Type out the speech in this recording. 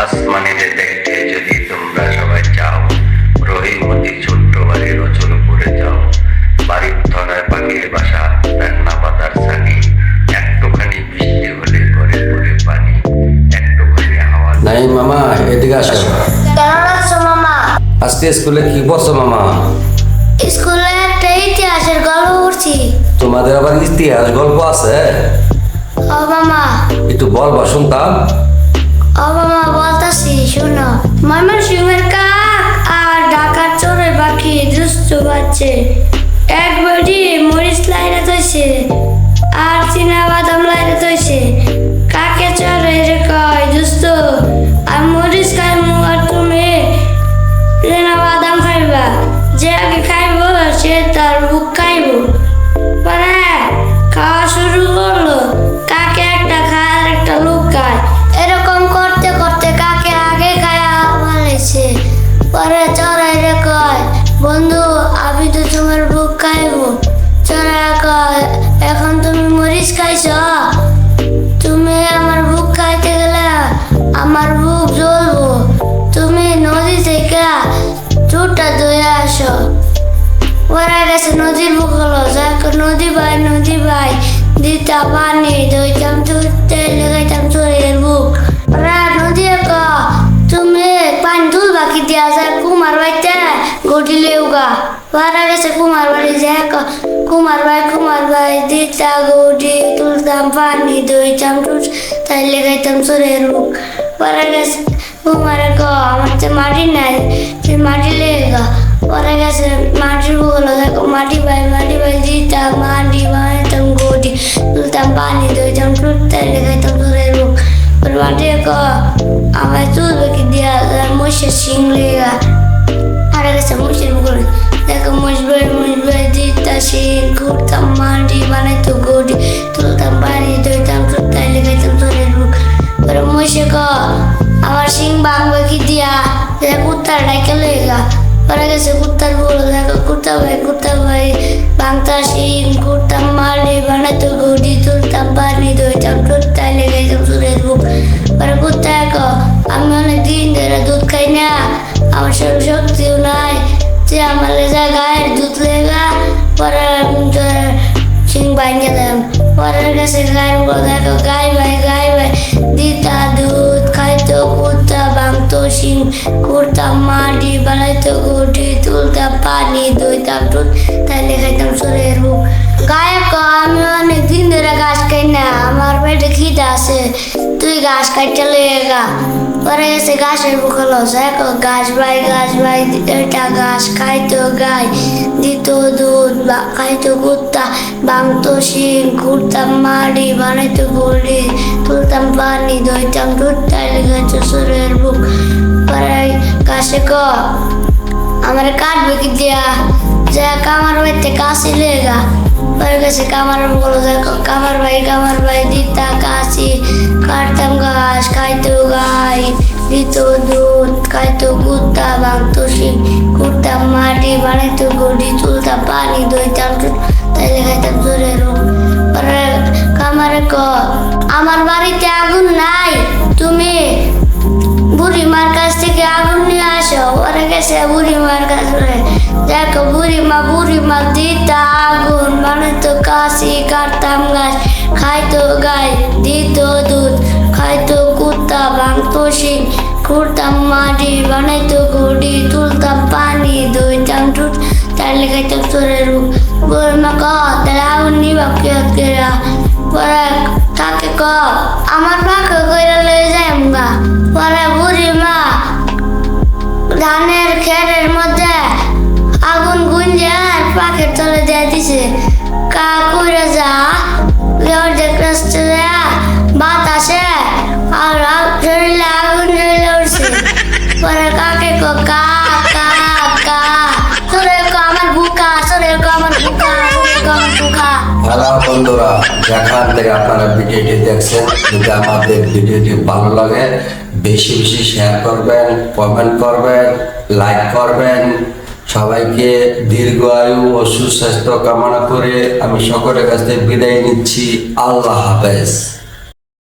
আসমানিতে দেখতে যদি তোমরা সবাই চাও, রহিমতি ছোট্ট বাড়ির অচলপুরে যাও। বাড়ির তলায় পাখির বাসা, রান্না পাতার ছানি, একটুখানি বৃষ্টি হলে ঘরে ঘরে পানি, একটুখানি হাওয়া। নাই মামা, এদিকে আসো। কেমন আছো মামা? আজকে স্কুলে কি পড়ছো মামা? স্কুলে একটা ইতিহাসের গল্প পড়ছি। তোমাদের আবার ইতিহাস গল্প আছে? ও মামা, একটু বলবা শুনতাম। ও মামা বলতাছি শোনো। ময়মনসিংহের কাক আর ঢাকার চোরের পাখি দুষ্টু বাচ্চে এক বডি মরিচ লাইনে তৈছে আর চীনা বাদাম লাইনে তৈছে। কাকে চোরে রে কয় দুষ্ট আর মরিচ খাইমু আর তুমি চীনা বাদাম খাইবা। যে আগে খাইব সে তার বুক খাইব। পরে খাওয়া শুরু করলো। কাকে একটা খায় আর একটা লোক খায়। এরকম করতে করতে কাকে আগে খায় বলেছে। পরে চড়াই রে কয় বন্ধু আমি তো তোমার বুক খাইব। চড়াই কয় এখন তুমি মরিচ খাইছ, তুমি আমার বুক খাইতে গেলে আমার বুক জ্বলবো। তুমি নদী থেকে চুটটা ধুয়ে আসো। ওরা গেছে নদীর বুক হলো। নদী ভাই দিতা পানি দইতাম তুলতে লেগাইতাম চোরের বুক। ওরা নদী তুমি পানি তুল বাকি দিয়া যায় কুমার বাড়িতে গটি লেউগা। ওরা গেছে কুমার বাড়ি যায় কুমার ভাই দিতা গটি তুলতাম পানি দইতাম তুল তাই লেগাইতাম চোরের বুক। ওরা গেছে কুমারে আমার তো মাটি নাই, তুই মাটি লেগা। ওরা গেছে মাটির বুকলো। দেখো মাটি ভাই দিতাম মাটি বানাইতাম গটি তুলতাম পানি দইতাম টুটতে লেগাইতাম চোরের বুক। ওর মাটি আমার তুলবে কি দিয়া মহিষের শিং লেগা। আর গেছে মহিষের বুকলো। দেখো মহিষ ভাই দিতা শিং ঘুরতাম মাটি বানাইতো গটি তুলতাম পানি দইতাম টুটতে লেগাইতাম চোরের বুক। ওরা মহিষে আমার শিং ভাঙবে কি দিয়া কুত্তার ডাইকে লেগা। ওরা গেছে কুত্তার বলো। দেখো কুত্তা ভাই ভাঙতাম শিং ঘুরতাম মাটি বানাইতো গটি তুলতাম পানি দইতাম টুটতাই লেগাইতাম চোরের বুক। ওরা কুত্তা আমি অনেক দিন ধরে দুধ খাই না, আমার শরীর শক্তিও নাই, যে আমার লেজা গায়ের দুধ লেগা। পরে শিং ভাঙে দেন। পরে গেছে গায়ের বলো। দেখো গাই ভাই দিতা দুধ খাইতো কুত্তা ভাঙতো শিং করতাম মাটি বানাইতো গটি তুলতাম পানি দইতাম দুধ তাই লেখাইতাম চোরের বুক। গায়ক আমি অনেক দিন ধরে ঘাস খাই না, আমার পেটে খিদে আছে, তুই ঘাস খাইতে লেগা। পরে গেছে ঘাসের বুক হলো। দেখো ঘাস ভাই এটা ঘাস খাইতো গাই দিত দুধ খাইতো কুত্তা ভাঙতো শিং ঘুরতাম মাটি বানাইতো গড়ি তুলতাম পানি দইতাম দুধ তাই লেগেছে চোরের বুক। পরে ঘাসে আমার কাটবে কি দিয়া যে কামার বাড়িতে কাশি লেগা। পরে গেছে কামার বলো। দেখো কামার ভাই দিতা কাশি কাটতাম ঘাস খাইতো গাই দিত দুধ খাইতো কুত্তা ভাঙতো শিং ঘুরতাম মাটি বানাইতো গড়ি তুলতাম পানি দইতাম তাই লেখাইতাম চোরের বুক। পরে কামারে আমার বাড়িতে আগুন নাই, তুমি বুড়িমার কাছ থেকে আগুন নিয়ে আসো। ওরা গেছে বুড়িমার কাছে। দেখো বুড়িমা দিতা আগুন বানাইতো কাশি কাটতাম গাছ খাইতো গাই দিত দুধ খাইতো কুত্তা ভাঙতো শিং ঘুরতাম মাটি বানাইতো গড়ি তুলতাম পানি দইতাম টুট তাই লেখাইতাম চোরের বুক। বুড়িমা তাহলে আগুন নিবা কেরা। পরে তাকে আমার পাখা করে লয়ে যায় গা। পরে বুড়িমা ধানের খেরের মধ্যে আগুন গুঞ্জে আর পাখির তলে দিয়ে দিছে। কা কইরা যা অর্ধেক রাস্তা বাতাসে আর শরীরে আগুন জ্বলে উঠছে। পরে কাকে কা আমার বুকা আমার বুকা। হ্যালো বন্ধুরা, যেখান থেকে আপনারা ভিডিওটি দেখছেন, যদি আমাদের ভিডিওটি ভালো লাগে বেশি শেয়ার করবেন, কমেন্ট করবেন, লাইক করবেন। সবাইকে দীর্ঘ আয়ু ও সুস্বাস্থ্য কামনা করে আমি সকলের কাছ থেকে বিদায় নিচ্ছি। আল্লাহ হাফেজ।